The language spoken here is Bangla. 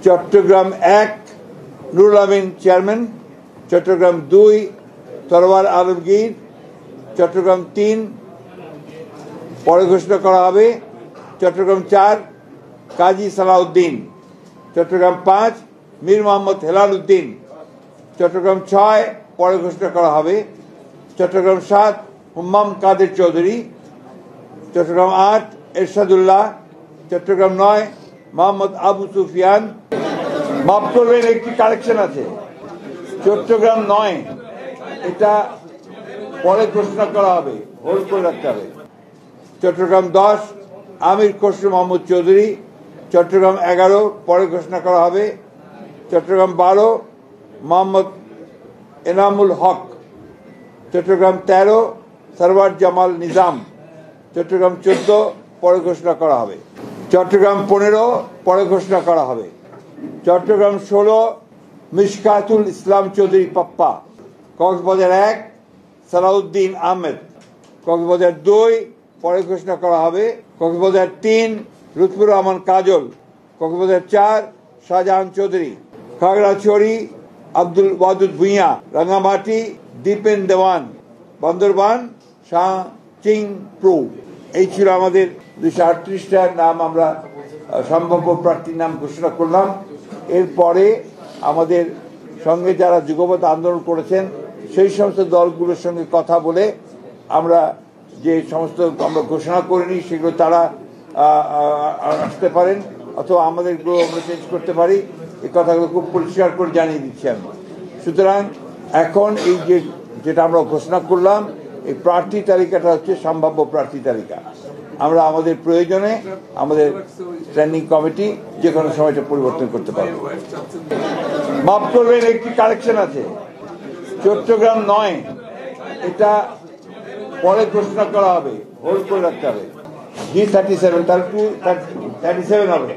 চট্টগ্রাম 1 নুরুল আমিন চেয়ারম্যান, চট্টগ্রাম 2 তরওয়ার আলমগীর, চট্টগ্রাম 3 পরে ঘোষণা করা হবে, চট্টগ্রাম 4 কাজী সালাউদ্দিন, চট্টগ্রাম 5 মীর মোহাম্মদ হেলাল উদ্দিন, চট্টগ্রাম 6 পরে ঘোষণা করা হবে, চট্টগ্রাম 7 হুম্মাম কাদের চৌধুরী, চট্টগ্রাম 8 এরশাদুল্লাহ, চট্টগ্রাম 9 মোহাম্মদ আবু সুফিয়ান। মাফ করবেন, একটি কারেকশন আছে, চট্টগ্রাম 9 এটা পরে ঘোষণা করা হবে, হোল্ড করে রাখতে হবে। চট্টগ্রাম 10 আমির খসরু মাহমুদ চৌধুরী, চট্টগ্রাম 11 পরে ঘোষণা করা হবে, চট্টগ্রাম 12 মোহাম্মদ এনামুল হক, চট্টগ্রাম 13 সরওয়ার জামাল নিজাম, চট্টগ্রাম 14 পরে ঘোষণা করা হবে, চট্টগ্রাম 15 পরে ঘোষণা করা হবে, চট্টগ্রাম 16 মিশকাতুল ইসলাম চৌধুরী পাপ্পা, কক্সবাজার 1 সালাউদ্দিন আহমেদ, কক্সবাজার 2 পরে ঘোষণা করা হবে, কক্সবাজার 3 লুৎফুর রহমান কাজল, কক্সবাজার 4 শাহজাহান চৌধুরী, খাগড়াছড়ি আব্দুল ওয়াদুদ ভুঁইয়া, রাঙ্গামাটি দীপেন দেওয়ান, বান্দরবান শাহ চিং প্রু। এই ছিল আমাদের 238টার নাম, আমরা সম্ভাব্য প্রার্থীর নাম ঘোষণা করলাম। এরপরে আমাদের সঙ্গে যারা যুগপৎ আন্দোলন করেছেন সেই সমস্ত দলগুলোর সঙ্গে কথা বলে আমরা যে সমস্ত আমরা ঘোষণা করিনি সেগুলো তারা আসতে পারেন, অথবা আমাদেরগুলো আমরা চেঞ্জ করতে পারি। এই কথাগুলো খুব পরিষ্কার করে জানিয়ে দিচ্ছি আমি। সুতরাং এখন এই যেটা আমরা ঘোষণা করলাম, এই প্রার্থী তালিকাটা হচ্ছে সম্ভাব্য প্রার্থী তালিকা। আমরা আমাদের প্রয়োজনে আমাদের স্ট্যান্ডিং কমিটি যে কোনো সময়টা পরিবর্তন করতে পারবো। মাফ করবেন, একটি কারেকশন আছে, চট্টগ্রাম 9 এটা পরে ঘোষণা করা হবে, হোল্ড করে রাখতে হবে। G37 তার 37 হবে।